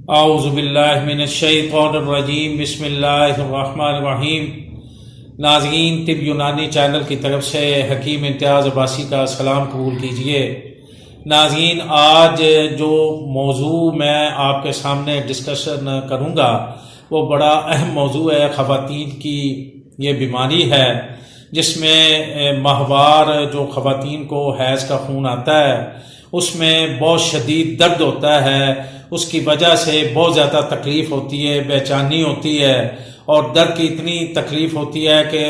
आऊज़ुबिल्लाहि मिनश्शैतानिर्रजीम बिस्मिल्लाहिर्रहमानिर्रहीम। नाज़रीन, तिब यूनानी चैनल की तरफ से हकीम इम्तियाज़ अब्बासी का सलाम कबूल कीजिए। नाज़रीन, आज जो मौजू मैं आपके सामने डिस्कशन करूँगा वो बड़ा अहम मौजू है। ख़वातीन की ये बीमारी है जिसमें माहवार जो ख़वातीन को हैज़ का खून आता है उसमें बहुत शदीद दर्द होता है। उसकी वजह से बहुत ज़्यादा तकलीफ़ होती है, बेचैनी होती है और दर्द की इतनी तकलीफ़ होती है कि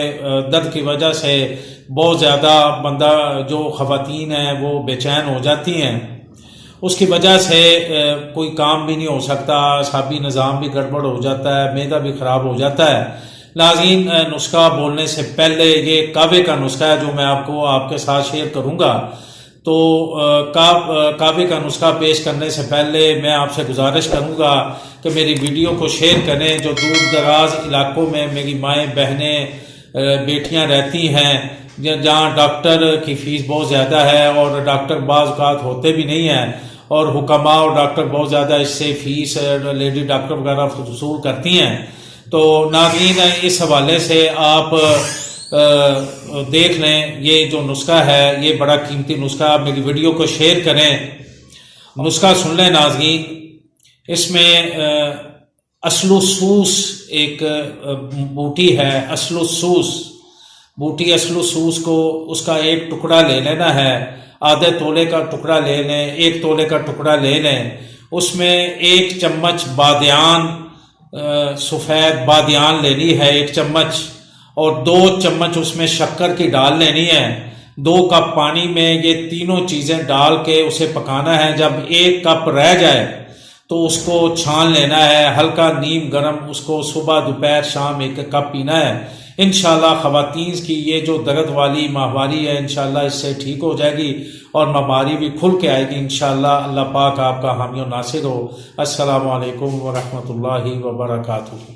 दर्द की वजह से बहुत ज़्यादा बंदा जो ख़वातीन हैं वो बेचैन हो जाती हैं। उसकी वजह से कोई काम भी नहीं हो सकता, असाबी निज़ाम भी गड़बड़ हो जाता है, मैदा भी ख़राब हो जाता है। नाज़रीन, नुस्खा बोलने से पहले ये कावे का नुस्खा है जो मैं आपके साथ शेयर करूँगा। तो कावे का नुस्खा पेश करने से पहले मैं आपसे गुजारिश करूँगा कि मेरी वीडियो को शेयर करें। जो दूर दराज इलाकों में मेरी माएँ बहनें बेटियाँ रहती हैं जहाँ डॉक्टर की फ़ीस बहुत ज़्यादा है और डॉक्टर बाज़ औक़ात होते भी नहीं हैं और हुक्मा और डॉक्टर बहुत ज़्यादा इससे फ़ीस लेडी डॉक्टर वगैरह वसूल करती हैं। तो नाज़रीन, इस हवाले से आप देख लें, ये जो नुस्खा है ये बड़ा कीमती नुस्खा। आप मेरी वीडियो को शेयर करें, नुस्खा सुन लें नाज़रीन। इसमें असलुसूस एक बूटी है, असलुसूस बूटी, असलुसूस को उसका एक टुकड़ा ले लेना है। आधे तोले का टुकड़ा ले लें, 1 तोले का टुकड़ा ले लें। उसमें 1 चम्मच बादियान, सफ़ेद बादियान लेनी है 1 चम्मच, और 2 चम्मच उसमें शक्कर की डाल लेनी है। 2 कप पानी में ये तीनों चीज़ें डाल के उसे पकाना है। जब 1 कप रह जाए तो उसको छान लेना है, हल्का नीम गरम उसको सुबह दोपहर शाम 1 कप पीना है। इंशाल्लाह ख़वातीन की ये जो दर्द वाली माहवारी है इंशाल्लाह इससे ठीक हो जाएगी और माहवारी भी खुल के आएगी इंशाल्लाह। अल्लाह पाक आपका हामी और नासिर हो। अस्सलामु अलैकुम व रहमतुल्लाहि व बरकातुहू।